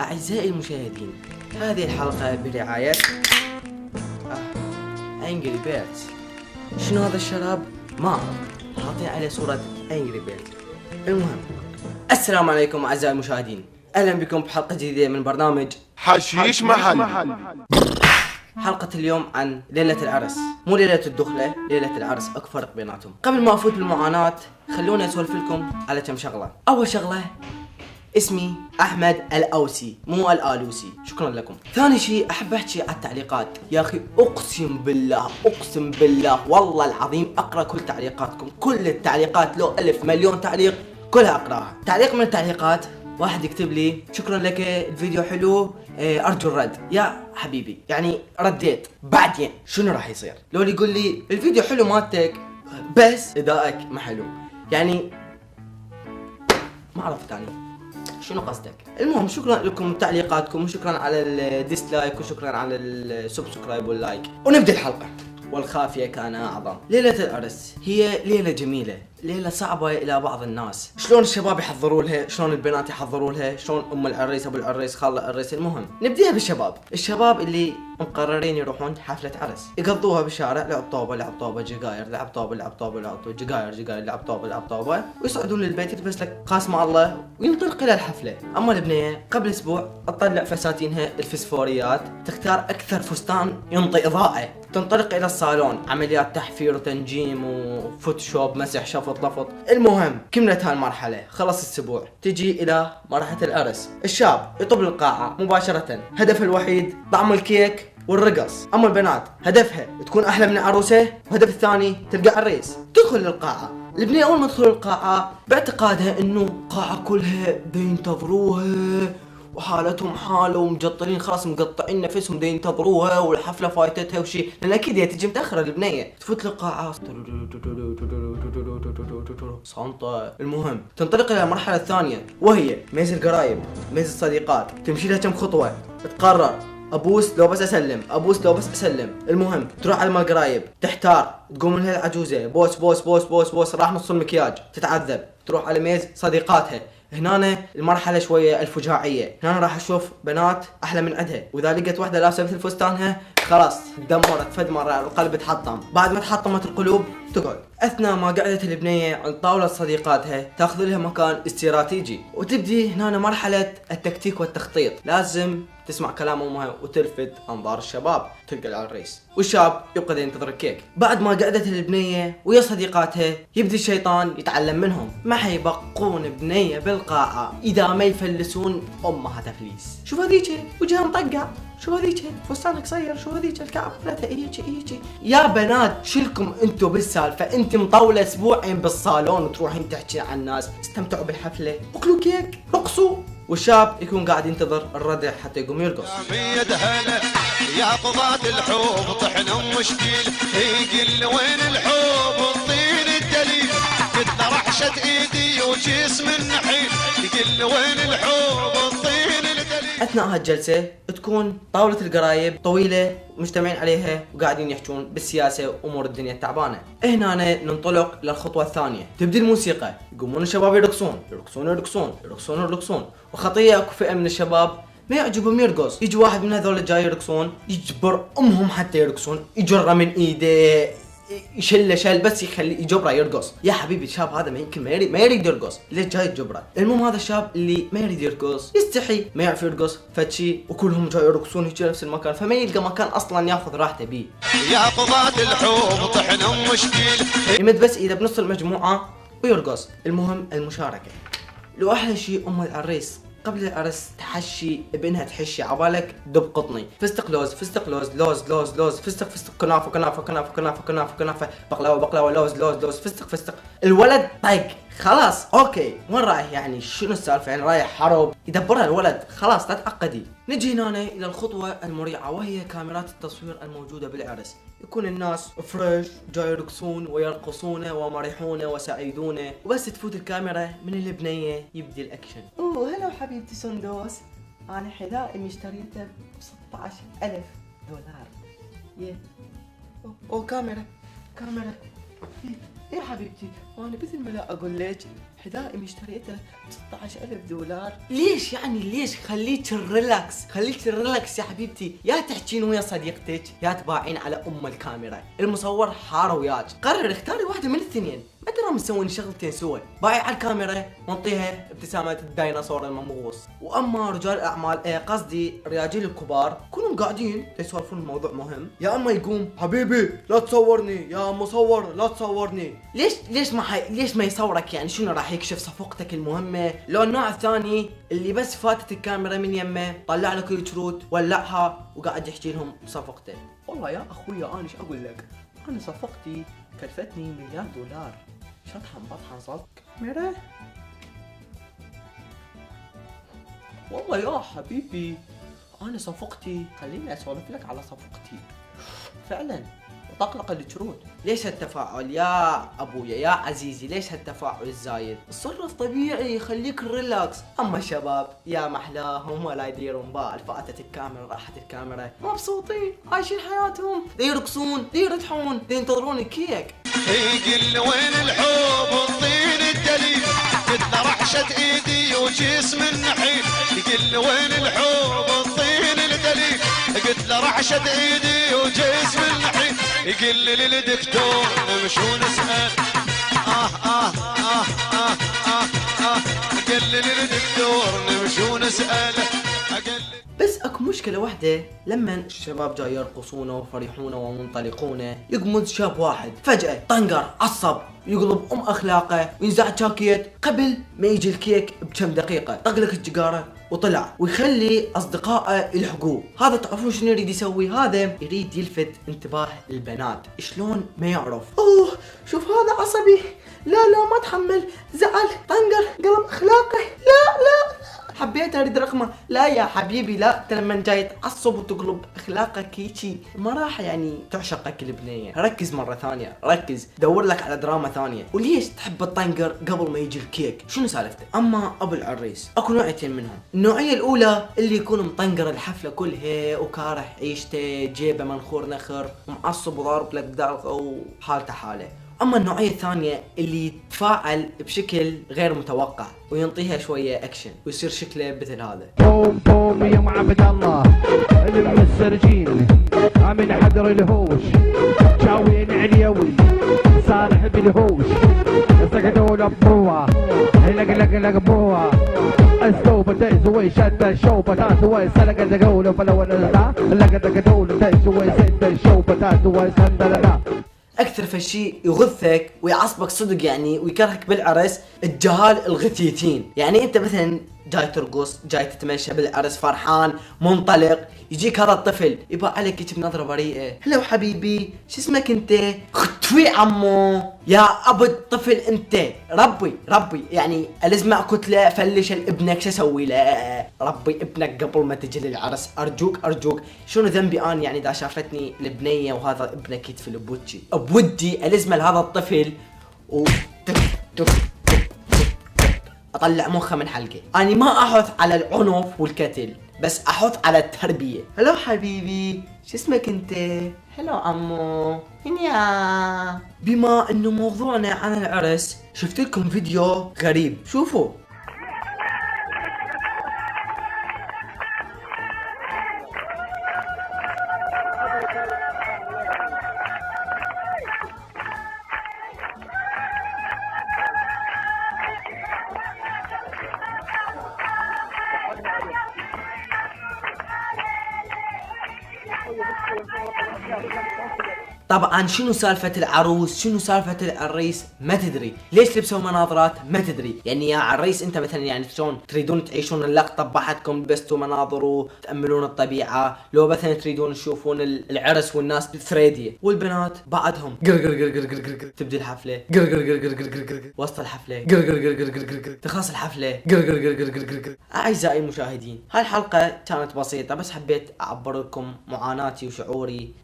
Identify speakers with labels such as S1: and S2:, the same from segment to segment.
S1: أعزائي المشاهدين، هذه الحلقة برعاية أنجري بيردز. شنو هذا الشراب؟ ما أعرف، حاطين عليه صورة أنجري بيردز. المهم، السلام عليكم أعزائي المشاهدين، أهلا بكم بحلقة جديدة من برنامج
S2: حشيش محل.
S1: حلقة اليوم عن ليلة العرس، مو ليلة الدخلة، ليلة العرس، اكو فرق بيناتهم. قبل ما افوت بالمعاناة خلوني اسولف لكم على كم شغلة. اول شغلة، اسمي احمد الاوسي مو الالوسي، شكرا لكم. ثاني شيء احب احكي على التعليقات، يا اخي اقسم بالله والله العظيم اقرا كل تعليقاتكم، كل التعليقات، لو 1000 مليون تعليق كلها اقراها. تعليق من التعليقات واحد يكتب لي شكرا لك الفيديو حلو، ارجو الرد. يا حبيبي يعني رديت، بعدين شنو راح يصير؟ لو يقول لي الفيديو حلو مالتك بس ادائك ما حلو، يعني ما عرفت يعني شنو قصدك. المهم شكرا لكم تعليقاتكم، وشكرا على الديسلايك، وشكرا على السبسكرايب واللايك. ونبدا الحلقه. والخافية كان أعظم. ليلة العرس هي ليلة جميلة، ليلة صعبة إلى بعض الناس. شلون الشباب يحضروا لها، شلون البنات يحضروا لها، شلون أم العريس أبو العريس خالة العريس. المهم نبديها بالشباب. الشباب اللي مقررين يروحون حفلة عرس يقضوها بالشارع، لعب طوبة جقاير، لعب طوبة جقاير، لعب طوبة، ويصعدون للبيت يلبس لك قاسم الله وينطلق إلى الحفلة. أما البنية قبل أسبوع تطلع فساتينها الفسفوريات، تختار أكثر فستان ينطي إضاءة، تنطلق إلى الصالون، عمليات تحفير وتنجيم وفوتوشوب، مسح شفط لفط. المهم كملت هالمرحلة، خلص السبوع، تجي إلى مرحلة العرس. الشاب يطب القاعة مباشرة، هدفه الوحيد طعم الكيك والرقص. أما البنات هدفها تكون أحلى من العروسة، وهدف الثاني تلقى عريس. تدخل القاعة. البنية أول ما تدخل القاعة باعتقادها إنه القاعة كلها بينتظروها وحالتهم حاله ومجطرين، خلاص مقطعين نفسهم دي ينتظروها، والحفله فايتتها وشي، لان اكيد هي تجي متاخره البنيه. تفوت للقاعه صامته. المهم تنطلق الى المرحله الثانيه، وهي ميز القرايب، ميز الصديقات. تمشي لها كم خطوه، تقرر ابوس لو بس اسلم، ابوس لو بس اسلم. المهم تروح على القرايب، تحتار، تقوم من العجوزه بوس بوس بوس بوس بوس، راح نص المكياج، تتعذب. تروح على ميز صديقاتها، هنا المرحلة شوية الفجاعية، هنا راح اشوف بنات احلى من عندها، واذا لقيت واحدة لابسة مثل فستانها خلاص دمرت، فد مرة القلب تحطم. بعد ما تحطمت القلوب تقعد. اثناء ما قعدت البنية عند طاولة صديقاتها تاخذ لها مكان استراتيجي، وتبدي هنا مرحلة التكتيك والتخطيط. لازم تسمع كلام امها وتلفت انظار الشباب، تلقى العريس والشاب يبقى ينتظر الكيك. بعد ما قعدت البنية ويا صديقاتها يبدي الشيطان يتعلم منهم، ما حيبقون بنية بالقاعة اذا ما يفلسون امها تفليس. شوف هذيك وجهها مطقع، شو هذيك فستانك قصير، شو هذيك الكعب ثلاثة، ايجي يا بنات شلكم انتو بالسالفة. انت مطولة اسبوعين بالصالون وتروحين تحكي عن الناس. استمتعوا بالحفلة، اكلوا كيك، رقصوا، والشاب يكون قاعد ينتظر الردع حتى يقوم يرقص.
S2: يا قضاة الحب طحنا مشكيل، يقل وين الحب والطين الدليل، قد رحشة ايدي وجسم النحيل، يقل وين الحب والطين الدليل.
S1: اثناء هالجلسة تكون طاولة القرايب طويلة مجتمعين عليها وقاعدين يحجون بالسياسة وامور الدنيا التعبانة. هنا ننطلق للخطوة الثانية، تبدي الموسيقى، يقومون الشباب يرقصون. وخطية اكو فئة من الشباب ما يعجبهم يرقص، يجي واحد من هذول الجاي يرقصون يجبر امهم حتى يرقصون، يجره من ايده، يشله شل بس يخلي يجبره يرقص. يا حبيبي الشاب هذا ما يمكن ما يريد يرقص، ليش جاي تجبره؟ المهم هذا الشاب اللي ما يريد يرقص يستحي، ما يعرف يرقص فتشي، وكلهم جاي يرقصون يجي نفس المكان، فما يلقى مكان اصلا ياخذ راحته بيه.
S2: يا قضاة الحب طحنا مشكيل،
S1: يمد بس اذا بنص المجموعة ويرقص. المهم المشاركة. لو احلى شيء ام العريس قبل العرس تحشي ابنها، تحشي عبالك دب قطني، فستق لوز، فستق كنافه، بقلاوه لوز، فستق. الولد طيق خلاص اوكي، وين رايح يعني؟ شنو السالفه يعني؟ رايح حرب؟ يدبرها الولد، خلاص لا تعقدي. نجي هنا الى الخطوه المريعه، وهي كاميرات التصوير الموجوده بالعرس. يكون الناس فريش جاي يرقصون ويرقصون ومرحون وسعيدون، وبس تفوت الكاميرا من البنيه يبدي الاكشن. اوه هلا حبيبتي سندوس، انا حذائي مشتريته ب 16,000 دولار. اوه كاميرا يا حبيبتي وانا مثل ما لا اقول لك حذائي اشتريته ب 16000 دولار. ليش يعني ليش؟ خليك ريلاكس يا حبيبتي، يا تحكين ويا صديقتك يا تباعين على الكاميرا، المصور حار وياك، قرر اختاري واحده من الاثنين. ما ترى مسوين شغلتين سوا، باعي على الكاميرا ونعطيها ابتسامه الديناصور الممغوص. واما رجال الاعمال قصدي الرجال الكبار كلهم قاعدين يسولفون موضوع مهم، يا اما يقوم حبيبي لا تصورني، يا مصور لا تصورني. ليش ما يصورك؟ يعني شنو راح يكشف صفقتك المهمه؟ لو النوع الثاني اللي بس فاتت الكاميرا من يمه طلع لك الكروت ولعها وقاعد يحكي لهم صفقته. والله يا اخويا انا ايش اقول لك، انا صفقتي كلفتني $1 مليار. شطحن صدق كاميرا. والله يا حبيبي انا صفقتي، خليني اسولف لك على صفقتي فعلا وطقلق الكروت. ليش هالتفاعل يا ابويا يا عزيزي؟ ليش هالتفاعل الزايد؟ تصرف طبيعي، خليك ريلاكس. اما الشباب يا محلاهم ولا يديرون بال، فاتت الكاميرا راحت الكاميرا، مبسوطين عايشين حياتهم، يرقصون يرتحون ينتظرون الكيك.
S2: يقول وين الحب والطين الدليل، قلت له رحشة ايدي وجسم النحيل. يقول وين الحب والطين الدليل، قلت له رحشة ايدي وجسم النحيل. يقول لي للدكتور نمشي ونسأل قال لي للدكتور نمشي ونسأل.
S1: بس اكو مشكلة واحدة، لما الشباب جاي يرقصون وفرحون ومنطلقون يقوم شاب واحد فجأة طنقر عصب يقلب اخلاقه وينزع جاكيت قبل ما يجي الكيك بكم دقيقة، طقلك السيجارة وطلع ويخلي اصدقائه يلحقوه. هذا تعرفون شنو يريد يسوي؟ هذا يريد يلفت انتباه البنات. شلون ما يعرف؟ اوه شوف هذا عصبي، لا ما تحمل، زعل طنقر قلب اخلاقه، لا حبيت اريد رقمه. لا يا حبيبي لا، انت لما جاي تعصب وتقلب اخلاقك هيجي ما راح يعني تعشقك البنيه. ركز مره ثانيه، ركز دور لك على دراما ثانيه. وليش تحب الطنقر قبل ما يجي الكيك؟ شنو سالفته؟ اما ابو العريس اكو نوعيتين منهم. النوعيه الاولى اللي يكون مطنقر الحفله كلها وكارح عيشته، جيبه منخور نخر ومعصب وضارب لك دلقه وحالته حاله. اما النوعيه الثانيه اللي يتفاعل بشكل غير متوقع وينطيها شويه اكشن ويصير شكله مثل هذا.
S3: بوم يا عبد الله المسرجين من حضر الهوش شاوين عليوي صالح بالهوش سكتوا لبوا لق بوا السوبة تأسوي شد الشوبة تأسوي سلقة تقول فلو نزدا لقد تقول تأسوي سد الشوبة تأسوي سندلدا.
S1: اكثر فشي يغثك ويعصبك صدق يعني ويكرهك بالعرس الجهال الغثيثين. يعني انت مثلا جاي ترقص، جاي تتمشى بالعرس فرحان منطلق، يجيك هذا الطفل يبا عليك يجيب نظره بريئه، هلو حبيبي شو اسمك انت؟ ختوي عمو يا ابو الطفل انت. ربي يعني الزمع كتله فلش ابنك شو اسوي له؟ ربي ابنك قبل ما تجي للعرس ارجوك. شنو ذنبي انا يعني اذا شافتني البنيه وهذا ابنك يدفل بوجهي؟ بودي الزمه لهذا الطفل و اطلع مخه من حلقه. اني ما احث على العنف والكتل، بس احث على التربيه. هلو حبيبي شو اسمك انت؟ هلو عمو هنيا. بما انه موضوعنا عن العرس شفت لكم فيديو غريب، شوفوا. طبعا شنو سالفة العروس شنو سالفة العريس ما تدري، ليش لبسوا مناظرات ما تدري. يعني يا عريس انت مثلا يعني شلون تريدون تعيشون اللقطة بحدكم لبستوا مناظر وتأملون الطبيعة، لو مثلا تريدون تشوفون العرس والناس بالثريدية، والبنات بعدهم قر تبدي الحفلة قر وسط الحفلة قر تخلص الحفلة قر. اعزائي المشاهدين هالحلقة كانت بسيطة بس حبيت اعبر لكم معاناتي وشعوري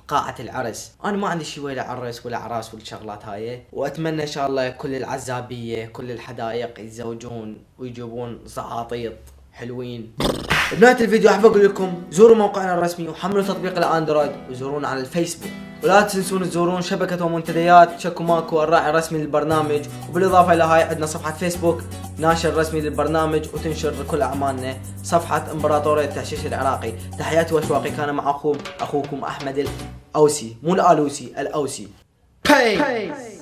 S1: قاعة العرس. انا ما عندي شي ولا عرس ولا عراس والشغلات هاي، واتمنى ان شاء الله كل العزابية كل الحدايق يتزوجون ويجيبون زعاطيط حلوين. بنهاية الفيديو احب اقول لكم زوروا موقعنا الرسمي وحملوا تطبيق الاندرويد وزورونا على الفيسبوك. ولا تنسون تزورون شبكة ومنتديات شكو ماكو الراعي الرسمي للبرنامج، وبالاضافة الى هاي عندنا صفحة فيسبوك ناشر رسمي للبرنامج وتنشر كل اعمالنا، صفحة امبراطورية التحشيش العراقي. تحياتي واشواقي، كان معكم اخوكم احمد الاوسي، مو الالوسي، الاوسي.